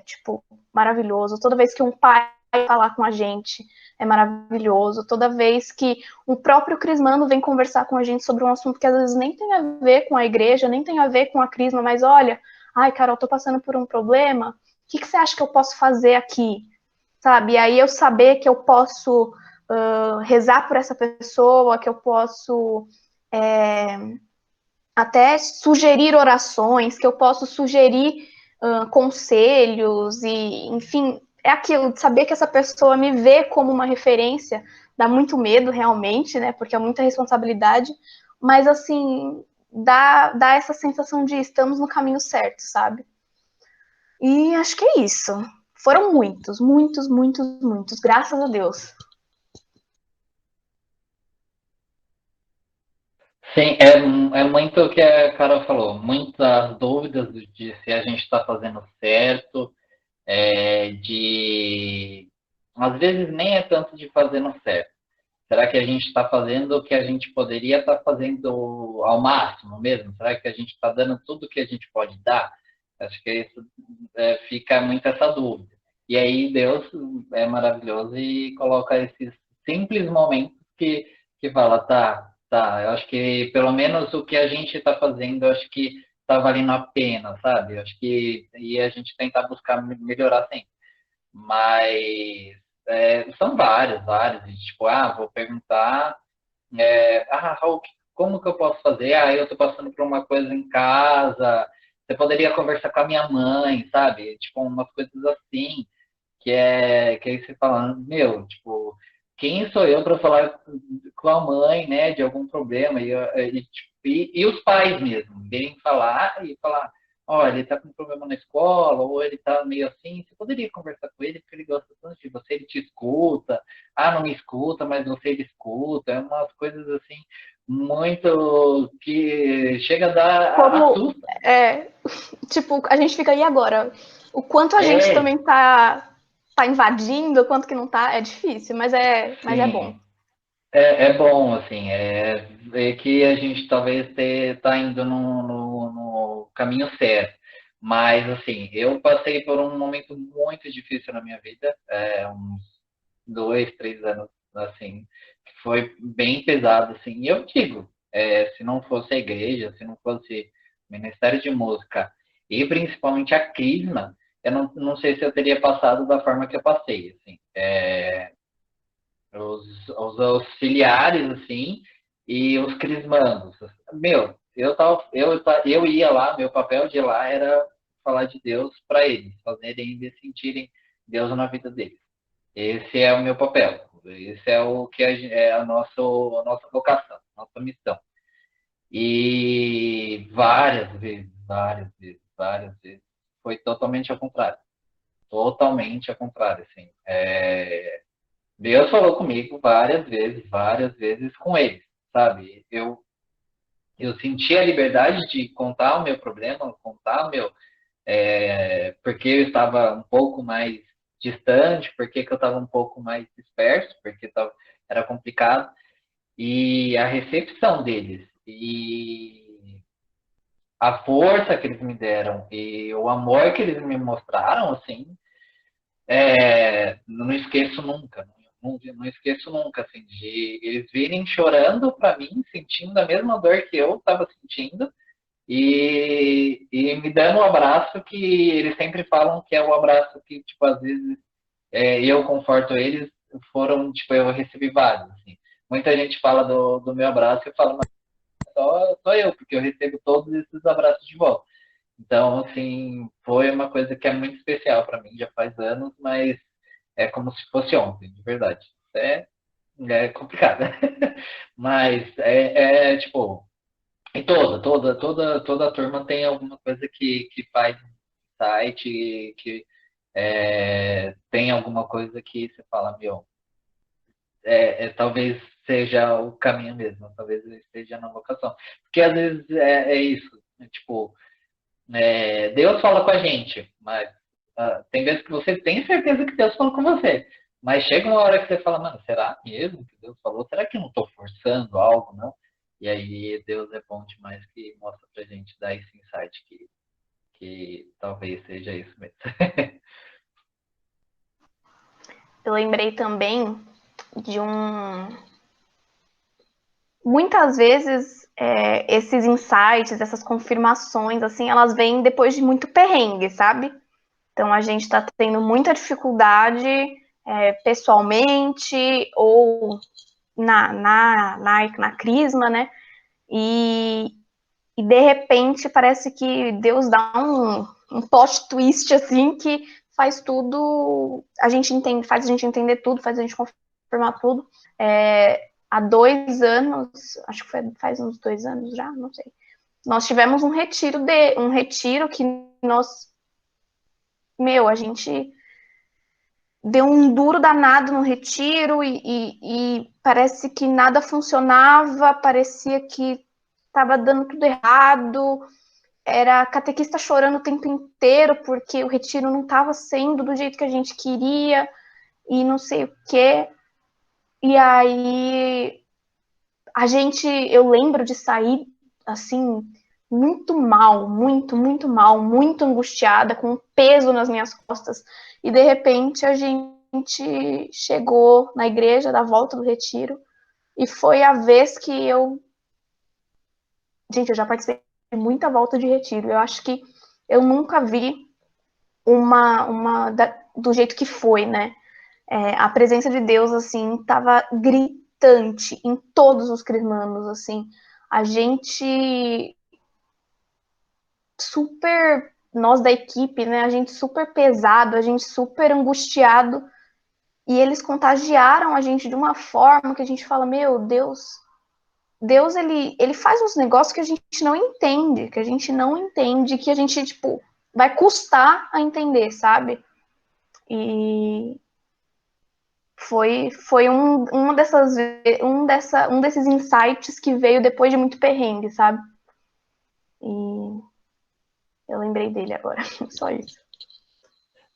tipo, maravilhoso. Toda vez que um pai falar com a gente, é maravilhoso. Toda vez que o próprio crismando vem conversar com a gente sobre um assunto que às vezes nem tem a ver com a igreja, nem tem a ver com a crisma, mas olha, ai, Carol, tô passando por um problema, o que você acha que eu posso fazer aqui? Sabe? E aí eu saber que eu posso rezar por essa pessoa, que eu posso até sugerir orações, que eu posso sugerir conselhos, e enfim, é aquilo de saber que essa pessoa me vê como uma referência, dá muito medo realmente, né? Porque é muita responsabilidade, mas assim, dá essa sensação de estamos no caminho certo, sabe? E acho que é isso. Foram muitos, muitos, muitos, muitos, graças a Deus. Sim, é muito o que a Carol falou, muitas dúvidas de se a gente está fazendo certo, às vezes nem é tanto de fazendo certo. Será que a gente está fazendo o que a gente poderia estar fazendo ao máximo mesmo? Será que a gente está dando tudo o que a gente pode dar? Acho que isso fica muito essa dúvida. E aí Deus é maravilhoso e coloca esses simples momentos que fala, tá, eu acho que pelo menos o que a gente está fazendo, eu acho que está valendo a pena, sabe? Eu acho que e a gente tentar buscar melhorar sempre. Mas são vários. E, tipo, vou perguntar, Raul, como que eu posso fazer? Eu estou passando por uma coisa em casa, você poderia conversar com a minha mãe, sabe? Tipo, umas coisas assim, que aí você fala, meu, tipo, quem sou eu para falar com a mãe, né, de algum problema? E os pais mesmo, virem falar e falar, olha, ele está com um problema na escola, ou ele está meio assim, você poderia conversar com ele, porque ele gosta tanto de você, ele te escuta, não me escuta, mas você ele escuta, é umas coisas assim, muito que chega a dar Como, assusta. tipo, a gente fica aí agora. O quanto a gente também tá invadindo, o quanto que não tá, é difícil, mas é bom. Sim. É bom, assim, que a gente talvez tá indo no caminho certo. Mas, assim, eu passei por um momento muito difícil na minha vida, uns 2, 3 anos, assim, que foi bem pesado, assim. E eu digo, se não fosse a igreja, se não fosse o Ministério de Música e principalmente a Crisma, eu não sei se eu teria passado da forma que eu passei, assim. Os auxiliares, assim, e os crismandos. Meu, eu ia lá, meu papel de ir lá era falar de Deus para eles, fazerem eles sentirem Deus na vida deles. Esse é o meu papel. Esse é o que é a nossa vocação, nossa missão. E várias vezes, foi totalmente ao contrário. Totalmente ao contrário, assim. Deus falou comigo várias vezes com ele, sabe? Eu senti a liberdade de contar o meu problema, contar o meu. Porque eu estava um pouco mais distante, porque eu estava um pouco mais disperso, porque era complicado. E a recepção deles, e a força que eles me deram, e o amor que eles me mostraram, assim, não esqueço nunca. Não esqueço nunca, assim, de eles virem chorando para mim, sentindo a mesma dor que eu estava sentindo, e me dando um abraço que eles sempre falam que é o abraço que, tipo, às vezes eu conforto eles, foram, tipo, eu recebi vários, assim. Muita gente fala do meu abraço e eu falo, mas só eu, porque eu recebo todos esses abraços de volta. Então, assim, foi uma coisa que é muito especial para mim, já faz anos, mas é como se fosse ontem, de verdade. É complicado. Mas tipo, e toda a turma tem alguma coisa que faz site, que tem alguma coisa que você fala, meu, talvez seja o caminho mesmo, talvez ele esteja na vocação. Porque às vezes é isso, tipo, Deus fala com a gente, mas tem vezes que você tem certeza que Deus falou com você. Mas chega uma hora que você fala, mano, será mesmo que Deus falou? Será que eu não estou forçando algo, não? E aí Deus é bom demais que mostra pra gente, dar esse insight que talvez seja isso mesmo. Eu lembrei também de um. Muitas vezes, esses insights, essas confirmações, assim, elas vêm depois de muito perrengue, sabe? Então, a gente está tendo muita dificuldade pessoalmente ou na crisma, né? E de repente parece que Deus dá um plot twist assim que faz tudo, a gente entende, faz a gente entender tudo, faz a gente confirmar tudo. Há 2 anos, acho que faz uns 2 anos já, não sei. Nós tivemos um retiro que nós, a gente deu um duro danado no retiro e parece que nada funcionava, parecia que estava dando tudo errado, era a catequista chorando o tempo inteiro porque o retiro não estava sendo do jeito que a gente queria e não sei o quê. E aí eu lembro de sair assim muito mal, muito mal, muito angustiada, com um peso nas minhas costas. E de repente a gente chegou na igreja da volta do retiro e foi a vez que eu já participei de muita volta de retiro. Eu acho que eu nunca vi do jeito que foi, né? A presença de Deus, assim, tava gritante em todos os crismandos, assim. A gente super, nós da equipe, né? A gente super pesado, a gente super angustiado. E eles contagiaram a gente de uma forma que a gente fala, meu Deus ele faz uns negócios que a gente não entende, que a gente, tipo, vai custar a entender, sabe? E foi um desses insights que veio depois de muito perrengue, sabe? E eu lembrei dele agora, só isso.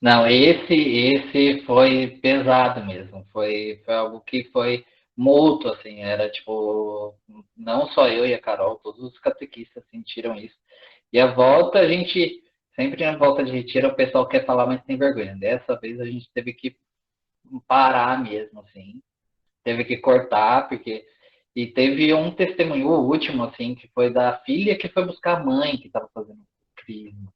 Não, esse foi pesado mesmo. Foi algo que foi mútuo, assim. Era tipo, não só eu e a Carol, todos os catequistas sentiram isso. E a volta, a gente, sempre na volta de retiro, o pessoal quer falar, mas tem vergonha. Dessa vez a gente teve que parar mesmo, assim. Teve que cortar, porque. E teve um testemunho, o último, assim, que foi da filha que foi buscar a mãe que estava fazendo crisma.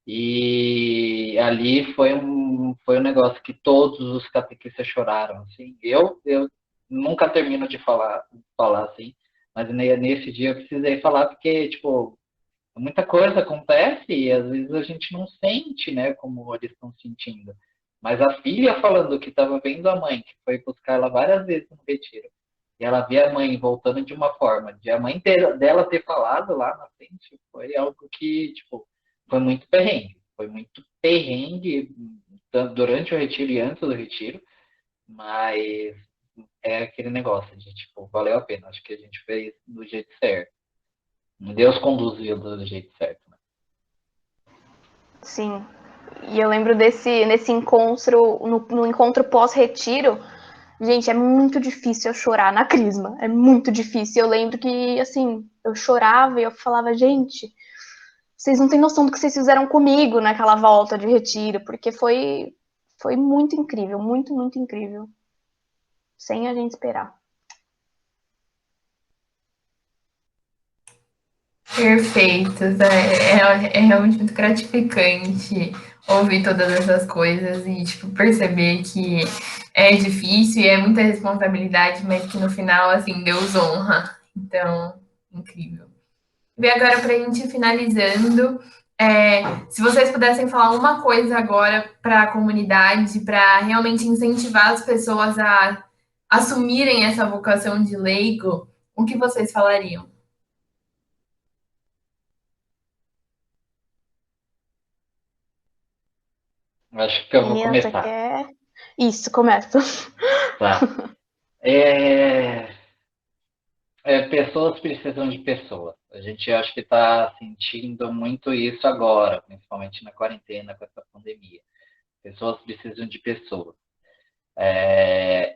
E ali foi um negócio que todos os catequistas choraram, assim. Eu nunca termino de falar assim, mas nesse dia eu precisei falar porque, tipo, muita coisa acontece e às vezes a gente não sente, né, como eles estão sentindo. Mas a filha falando que estava vendo a mãe, que foi buscar ela várias vezes no retiro, e ela via a mãe voltando de uma forma, de a mãe dela ter falado lá na frente, foi algo que, tipo, foi muito perrengue. Foi muito perrengue durante o retiro e antes do retiro, mas é aquele negócio de, tipo, valeu a pena. Acho que a gente fez do jeito certo. Deus conduziu do jeito certo, né? Sim. E eu lembro nesse encontro, no encontro pós-retiro, gente, é muito difícil eu chorar na crisma. É muito difícil. Eu lembro que, assim, eu chorava e eu falava, gente, vocês não têm noção do que vocês fizeram comigo naquela volta de retiro, porque foi muito incrível, muito incrível. Sem a gente esperar. Perfeito. É realmente muito gratificante ouvir todas essas coisas e, tipo, perceber que é difícil e é muita responsabilidade, mas que no final, assim, Deus honra. Então, incrível. E agora, para a gente ir finalizando, se vocês pudessem falar uma coisa agora para a comunidade, para realmente incentivar as pessoas a assumirem essa vocação de leigo, o que vocês falariam? Acho que eu vou Menina, você começar, quer? Isso, começa. tá? É, pessoas precisam de pessoas. A gente acho que está sentindo muito isso agora, principalmente na quarentena com essa pandemia. Pessoas precisam de pessoas.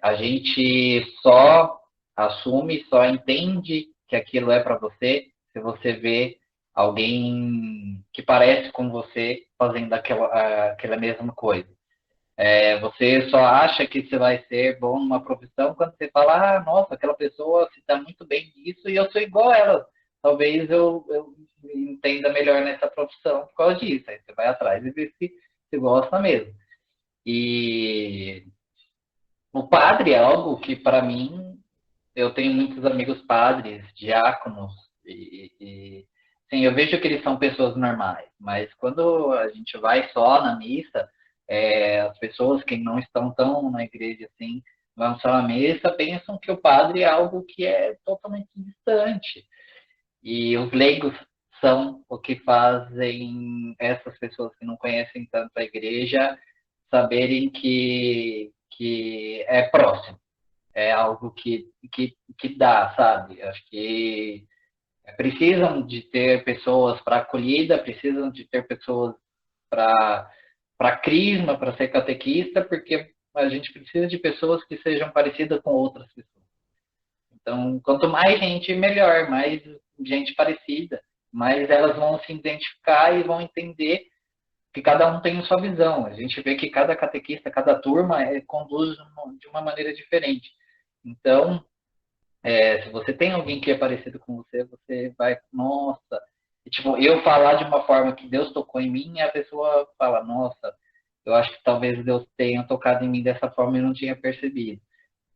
A gente só assume, só entende que aquilo é para você se você vê alguém que parece com você fazendo aquela mesma coisa. Você só acha que você vai ser bom numa profissão quando você fala, nossa, aquela pessoa se dá muito bem nisso e eu sou igual a ela. Talvez eu entenda melhor nessa profissão por causa disso. Aí você vai atrás e vê se gosta mesmo. E o padre é algo que, para mim, eu tenho muitos amigos padres, diáconos, sim, eu vejo que eles são pessoas normais, mas quando a gente vai só na missa, as pessoas que não estão tão na igreja assim, vão só na missa, pensam que o padre é algo que é totalmente distante. E os leigos são o que fazem essas pessoas que não conhecem tanto a igreja saberem que é próximo, é algo que dá, sabe? Acho que precisam de ter pessoas para acolhida, precisam de ter pessoas para crisma, para ser catequista, porque a gente precisa de pessoas que sejam parecidas com outras pessoas. Então, quanto mais gente, melhor, mais gente parecida, mais elas vão se identificar e vão entender que cada um tem a sua visão. A gente vê que cada catequista, cada turma conduz de uma maneira diferente. Então, se você tem alguém que é parecido com você, você vai, nossa. E, tipo, eu falar de uma forma que Deus tocou em mim, a pessoa fala, nossa, eu acho que talvez Deus tenha tocado em mim dessa forma e não tinha percebido.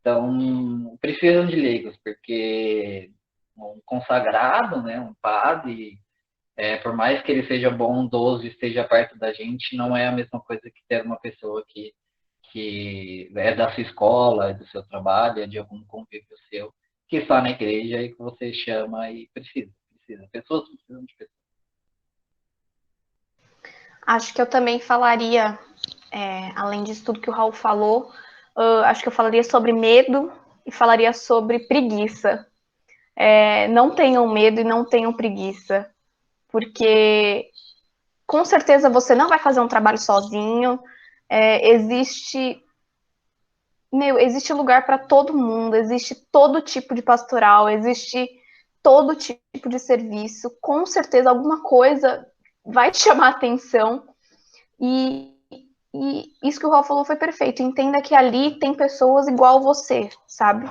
Então, precisam de leigos, porque um consagrado, né, um padre, por mais que ele seja bondoso e esteja perto da gente, não é a mesma coisa que ter uma pessoa que é da sua escola, é do seu trabalho, é de algum convívio seu, que está na igreja e que você chama e precisa. Pessoas precisam de pessoas. Acho que eu também falaria, além disso tudo que o Raul falou, acho que eu falaria sobre medo e falaria sobre preguiça. Não tenham medo e não tenham preguiça, porque com certeza você não vai fazer um trabalho sozinho. Existe lugar para todo mundo, existe todo tipo de pastoral, existe todo tipo de serviço. Com certeza alguma coisa vai te chamar a atenção. E isso que o Raul falou foi perfeito. Entenda que ali tem pessoas igual você, sabe?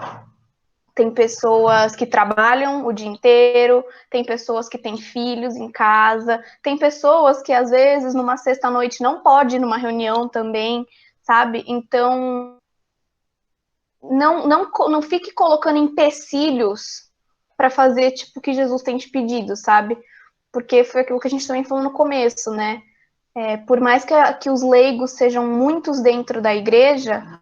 Tem pessoas que trabalham o dia inteiro, tem pessoas que têm filhos em casa, tem pessoas que às vezes numa sexta-noite não pode ir numa reunião também, sabe? Então, não fique colocando empecilhos para fazer tipo o que Jesus tem te pedido, sabe? Porque foi aquilo que a gente também falou no começo, né? Por mais que os leigos sejam muitos dentro da igreja,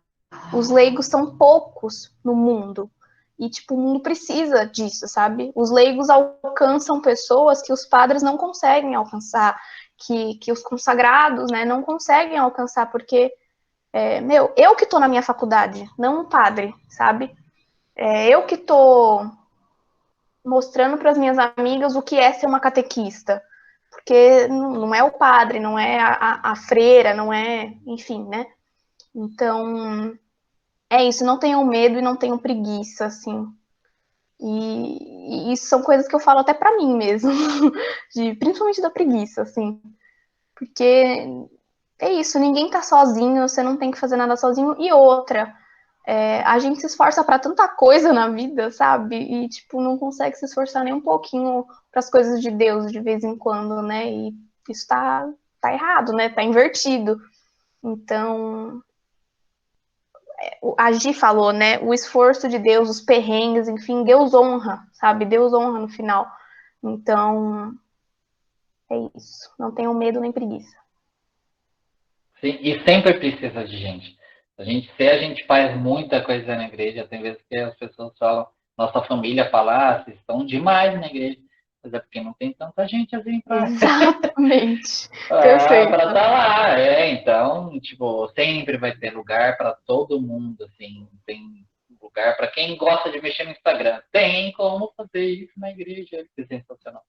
os leigos são poucos no mundo. E, tipo, o mundo precisa disso, sabe? Os leigos alcançam pessoas que os padres não conseguem alcançar, que os consagrados, né, não conseguem alcançar, porque, eu que tô na minha faculdade, não um padre, sabe? Eu que tô mostrando para as minhas amigas o que é ser uma catequista, porque não é o padre, não é a freira, não é, enfim, né? Então, é isso, não tenham medo e não tenham preguiça, assim. E isso são coisas que eu falo até pra mim mesmo, principalmente da preguiça, assim. Porque é isso, ninguém tá sozinho, você não tem que fazer nada sozinho. E outra, A gente se esforça para tanta coisa na vida, sabe? E, tipo, não consegue se esforçar nem um pouquinho para as coisas de Deus de vez em quando, né? E isso tá errado, né? Tá invertido. Então, a Gi falou, né? O esforço de Deus, os perrengues, enfim, Deus honra, sabe? Deus honra no final. Então, é isso. Não tenham medo nem preguiça. Sim, e sempre precisa de gente. Se a gente faz muita coisa na igreja, tem vezes que as pessoas falam, nossa família fala, ah, vocês estão demais na igreja. Mas é porque não tem tanta gente assim Exatamente. para Perfeito. estar lá. Então, tipo, sempre vai ter lugar para todo mundo, assim, tem lugar para quem gosta de mexer no Instagram. Tem como fazer isso na igreja, que é sensacional.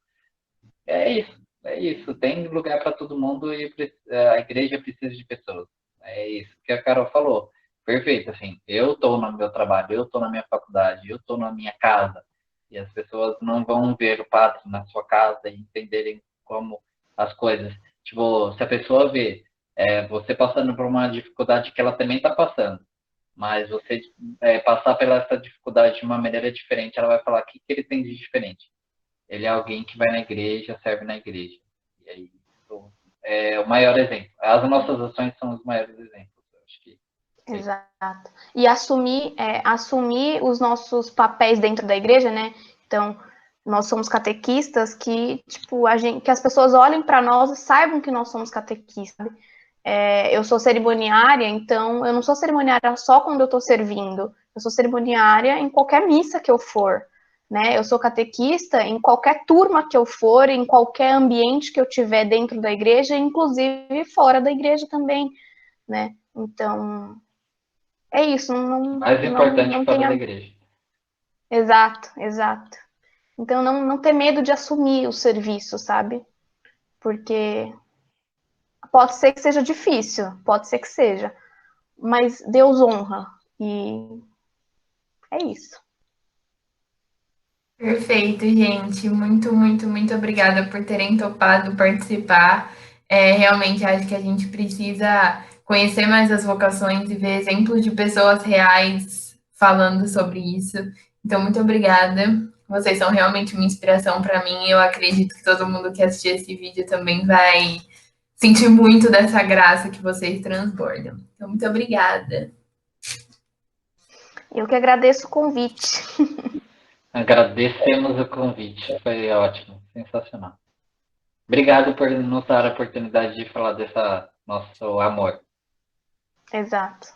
É isso. Tem lugar para todo mundo e a igreja precisa de pessoas. É isso que a Carol falou. Perfeito, assim, eu estou no meu trabalho, eu estou na minha faculdade, eu estou na minha casa. E as pessoas não vão ver o padre na sua casa e entenderem como as coisas. Tipo, se a pessoa vê você passando por uma dificuldade que ela também está passando, mas você passar pela essa dificuldade de uma maneira diferente, ela vai falar o que ele tem de diferente. Ele é alguém que vai na igreja, serve na igreja. E aí, isso é o maior exemplo. As nossas ações são os maiores exemplos. Eu acho que Exato. E assumir os nossos papéis dentro da igreja, né? Então, nós somos catequistas que, tipo, que as pessoas olhem para nós e saibam que nós somos catequistas. Eu sou cerimoniária, então eu não sou cerimoniária só quando eu estou servindo. Eu sou cerimoniária em qualquer missa que eu for, né? Eu sou catequista em qualquer turma que eu for, em qualquer ambiente que eu tiver dentro da igreja, inclusive fora da igreja também, né? Então, é isso, mais importante não fora da tenha. igreja. Exato, exato. Então, não ter medo de assumir o serviço, sabe? Porque pode ser que seja difícil, pode ser que seja, mas Deus honra, e é isso. Perfeito, gente. Muito, muito, muito obrigada por terem topado participar. Realmente acho que a gente precisa conhecer mais as vocações e ver exemplos de pessoas reais falando sobre isso. Então, muito obrigada. Vocês são realmente uma inspiração para mim. Eu acredito que todo mundo que assistir esse vídeo também vai sentir muito dessa graça que vocês transbordam. Então, muito obrigada. Eu que agradeço o convite. Agradecemos o convite. Foi ótimo, sensacional. Obrigado por nos dar a oportunidade de falar dessa nosso amor. Exato.